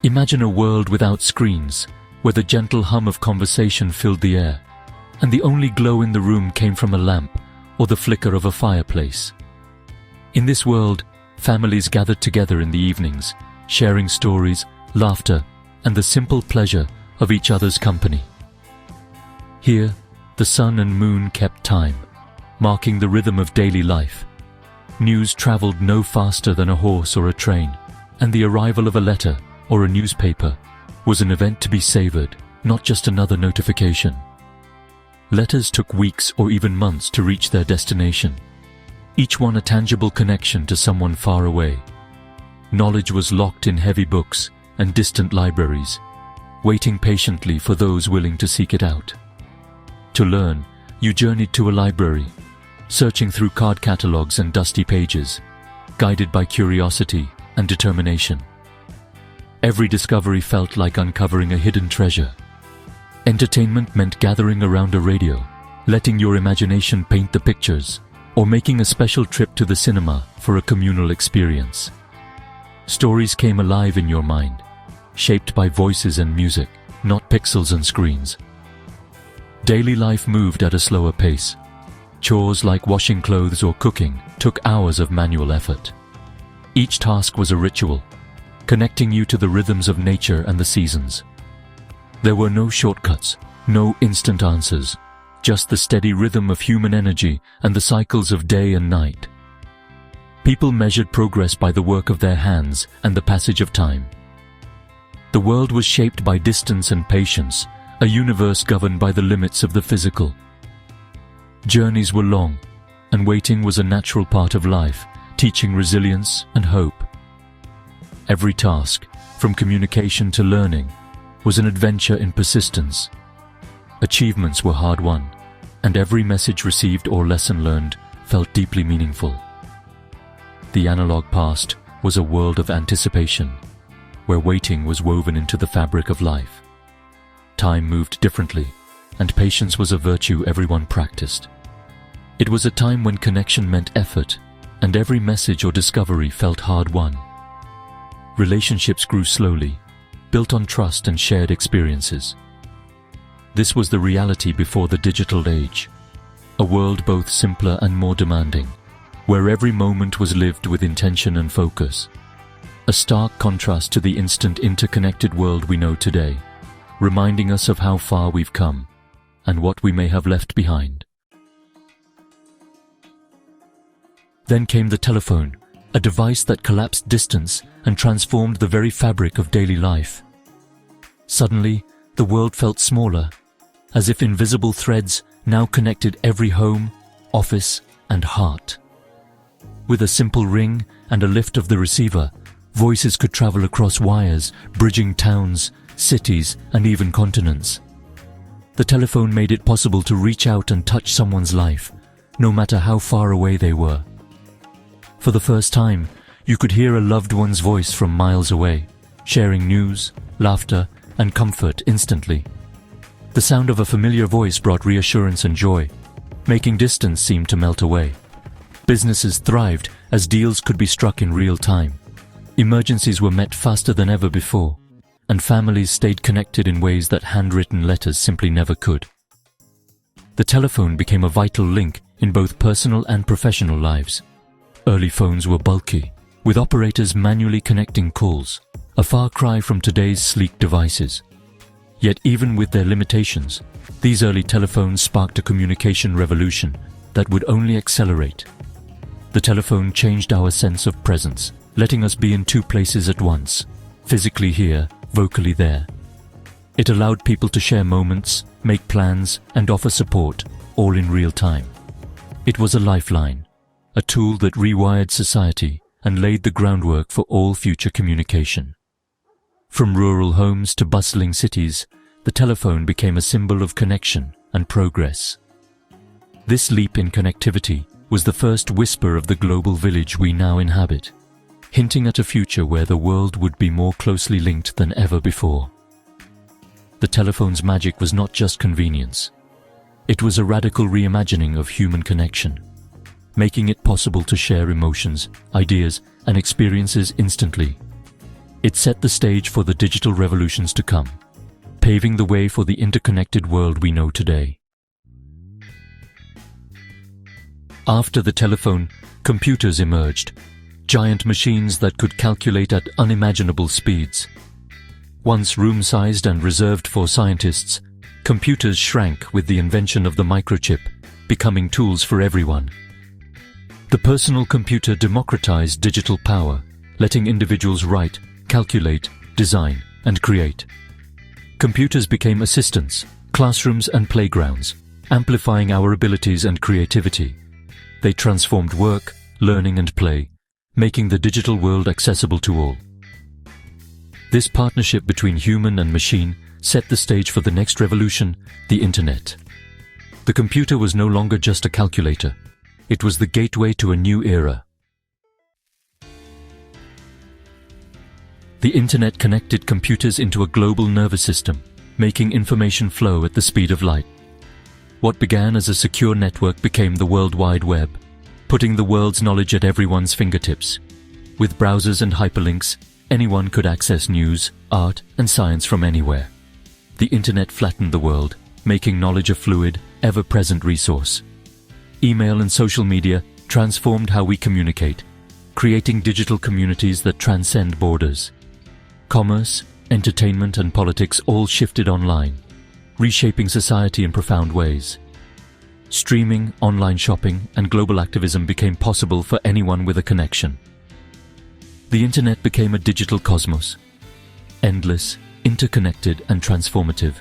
Imagine a world without screens, where the gentle hum of conversation filled the air, and the only glow in the room came from a lamp or the flicker of a fireplace. In this world, families gathered together in the evenings, sharing stories, laughter, and the simple pleasure of each other's company. Here, the sun and moon kept time, marking the rhythm of daily life. News traveled no faster than a horse or a train, and the arrival of a letter or a newspaper was an event to be savored, not just another notification. Letters took weeks or even months to reach their destination, each one a tangible connection to someone far away. Knowledge was locked in heavy books and distant libraries, waiting patiently for those willing to seek it out. To learn, you journeyed to a library, searching through card catalogs and dusty pages, guided by curiosity and determination. Every discovery felt like uncovering a hidden treasure. Entertainment meant gathering around a radio, letting your imagination paint the pictures, or making a special trip to the cinema for a communal experience. Stories came alive in your mind, shaped by voices and music, not pixels and screens. Daily life moved at a slower pace. Chores like washing clothes or cooking took hours of manual effort. Each task was a ritual, connecting you to the rhythms of nature and the seasons. There were no shortcuts, no instant answers, just the steady rhythm of human energy and the cycles of day and night. People measured progress by the work of their hands and the passage of time. The world was shaped by distance and patience, a universe governed by the limits of the physical. Journeys were long, and waiting was a natural part of life, teaching resilience and hope. Every task, from communication to learning, was an adventure in persistence. Achievements were hard won, and every message received or lesson learned felt deeply meaningful. The analog past was a world of anticipation, where waiting was woven into the fabric of life. Time moved differently, and patience was a virtue everyone practiced. It was a time when connection meant effort, and every message or discovery felt hard-won. Relationships grew slowly, built on trust and shared experiences. This was the reality before the digital age, a world both simpler and more demanding, where every moment was lived with intention and focus. A stark contrast to the instant interconnected world we know today, reminding us of how far we've come and what we may have left behind. Then came the telephone, a device that collapsed distance and transformed the very fabric of daily life. Suddenly, the world felt smaller, as if invisible threads now connected every home, office, and heart. With a simple ring and a lift of the receiver, voices could travel across wires, bridging towns, cities, and even continents. The telephone made it possible to reach out and touch someone's life, no matter how far away they were. For the first time, you could hear a loved one's voice from miles away, sharing news, laughter, and comfort instantly. The sound of a familiar voice brought reassurance and joy, making distance seem to melt away. Businesses thrived as deals could be struck in real time. Emergencies were met faster than ever before, and families stayed connected in ways that handwritten letters simply never could. The telephone became a vital link in both personal and professional lives. Early phones were bulky, with operators manually connecting calls, a far cry from today's sleek devices. Yet even with their limitations, these early telephones sparked a communication revolution that would only accelerate. The telephone changed our sense of presence, letting us be in two places at once, physically here, vocally there. It allowed people to share moments, make plans, and offer support, all in real time. It was a lifeline, a tool that rewired society and laid the groundwork for all future communication. From rural homes to bustling cities, the telephone became a symbol of connection and progress. This leap in connectivity was the first whisper of the global village we now inhabit, hinting at a future where the world would be more closely linked than ever before. The telephone's magic was not just convenience. It was a radical reimagining of human connection, making it possible to share emotions, ideas, and experiences instantly. It set the stage for the digital revolutions to come, paving the way for the interconnected world we know today. After the telephone, computers emerged, giant machines that could calculate at unimaginable speeds. Once room-sized and reserved for scientists, computers shrank with the invention of the microchip, becoming tools for everyone. The personal computer democratized digital power, letting individuals write, calculate, design, and create. Computers became assistants, classrooms, and playgrounds, amplifying our abilities and creativity. They transformed work, learning, and play, making the digital world accessible to all. This partnership between human and machine set the stage for the next revolution, the Internet. The computer was no longer just a calculator. It was the gateway to a new era. The Internet connected computers into a global nervous system, making information flow at the speed of light. What began as a secure network became the World Wide Web, putting the world's knowledge at everyone's fingertips. With browsers and hyperlinks, anyone could access news, art, and science from anywhere. The Internet flattened the world, making knowledge a fluid, ever-present resource. Email and social media transformed how we communicate, creating digital communities that transcend borders. Commerce, entertainment, and politics all shifted online, reshaping society in profound ways. Streaming, online shopping, and global activism became possible for anyone with a connection. The Internet became a digital cosmos, endless, interconnected, and transformative.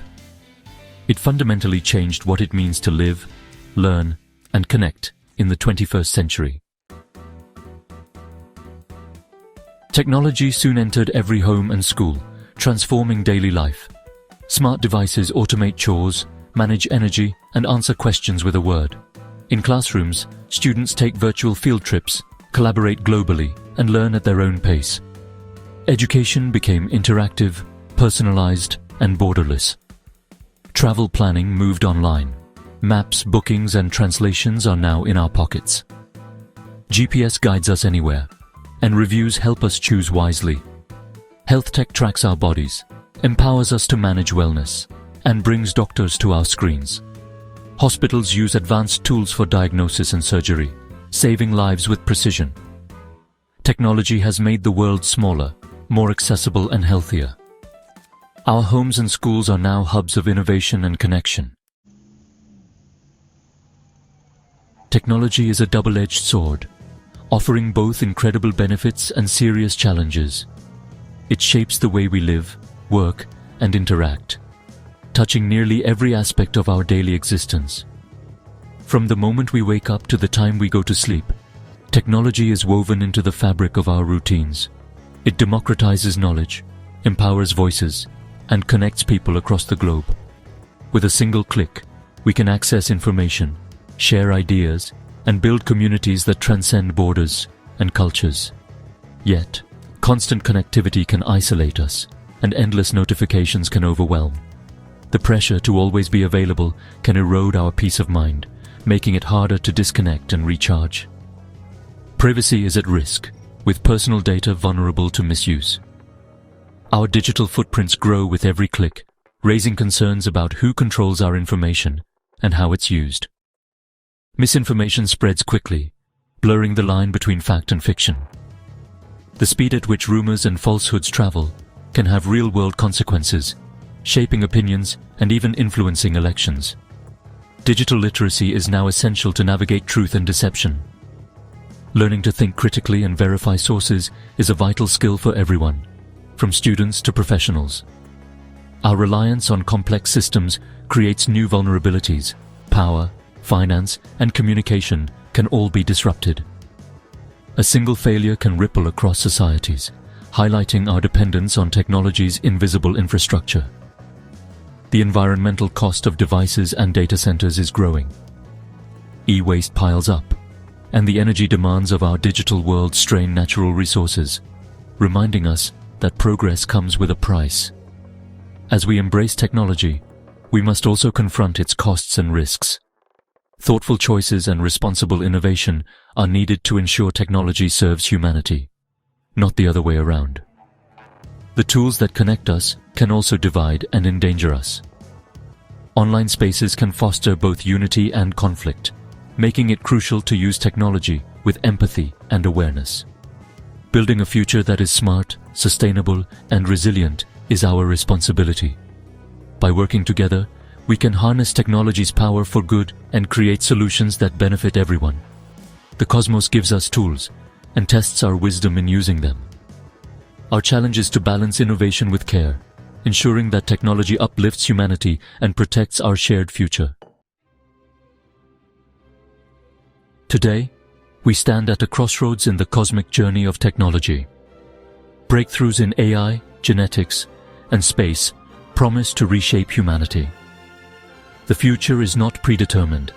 It fundamentally changed what it means to live, learn, and connect in the 21st century. Technology soon entered every home and school, transforming daily life. Smart devices automate chores, manage energy, and answer questions with a word. In classrooms, students take virtual field trips, collaborate globally, and learn at their own pace. Education became interactive, personalized, and borderless. Travel planning moved online. Maps, bookings, and translations are now in our pockets. GPS guides us anywhere, and reviews help us choose wisely. Health tech tracks our bodies, empowers us to manage wellness, and brings doctors to our screens. Hospitals use advanced tools for diagnosis and surgery, saving lives with precision. Technology has made the world smaller, more accessible, and healthier. Our homes and schools are now hubs of innovation and connection. Technology is a double-edged sword, offering both incredible benefits and serious challenges. It shapes the way we live, work, and interact, touching nearly every aspect of our daily existence. From the moment we wake up to the time we go to sleep, technology is woven into the fabric of our routines. It democratizes knowledge, empowers voices, and connects people across the globe. With a single click, we can access information, share ideas, and build communities that transcend borders and cultures. Yet, constant connectivity can isolate us, and endless notifications can overwhelm. The pressure to always be available can erode our peace of mind, making it harder to disconnect and recharge. Privacy is at risk, with personal data vulnerable to misuse. Our digital footprints grow with every click, raising concerns about who controls our information and how it's used. Misinformation spreads quickly, blurring the line between fact and fiction. The speed at which rumors and falsehoods travel can have real-world consequences, shaping opinions and even influencing elections. Digital literacy is now essential to navigate truth and deception. Learning to think critically and verify sources is a vital skill for everyone, from students to professionals. Our reliance on complex systems creates new vulnerabilities. Power, finance, and communication can all be disrupted. A single failure can ripple across societies, highlighting our dependence on technology's invisible infrastructure. The environmental cost of devices and data centers is growing. E-waste piles up, and the energy demands of our digital world strain natural resources, reminding us that progress comes with a price. As we embrace technology, we must also confront its costs and risks. Thoughtful choices and responsible innovation are needed to ensure technology serves humanity, not the other way around. The tools that connect us can also divide and endanger us. Online spaces can foster both unity and conflict, making it crucial to use technology with empathy and awareness. Building a future that is smart, sustainable, and resilient is our responsibility. By working together, we can harness technology's power for good and create solutions that benefit everyone. The cosmos gives us tools and tests our wisdom in using them. Our challenge is to balance innovation with care, ensuring that technology uplifts humanity and protects our shared future. Today, we stand at a crossroads in the cosmic journey of technology. Breakthroughs in AI, genetics, and space promise to reshape humanity. The future is not predetermined.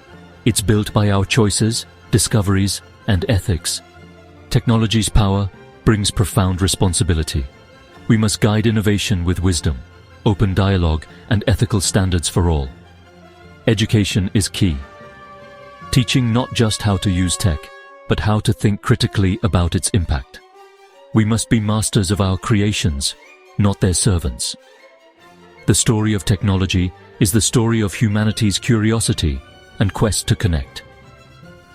It's built by our choices, discoveries, and ethics. Technology's power brings profound responsibility. We must guide innovation with wisdom, open dialogue, and ethical standards for all. Education is key. Teaching not just how to use tech, but how to think critically about its impact. We must be masters of our creations, not their servants. The story of technology is the story of humanity's curiosity and quest to connect.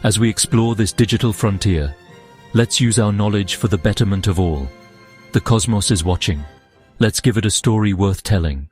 As we explore this digital frontier, let's use our knowledge for the betterment of all. The cosmos is watching. Let's give it a story worth telling.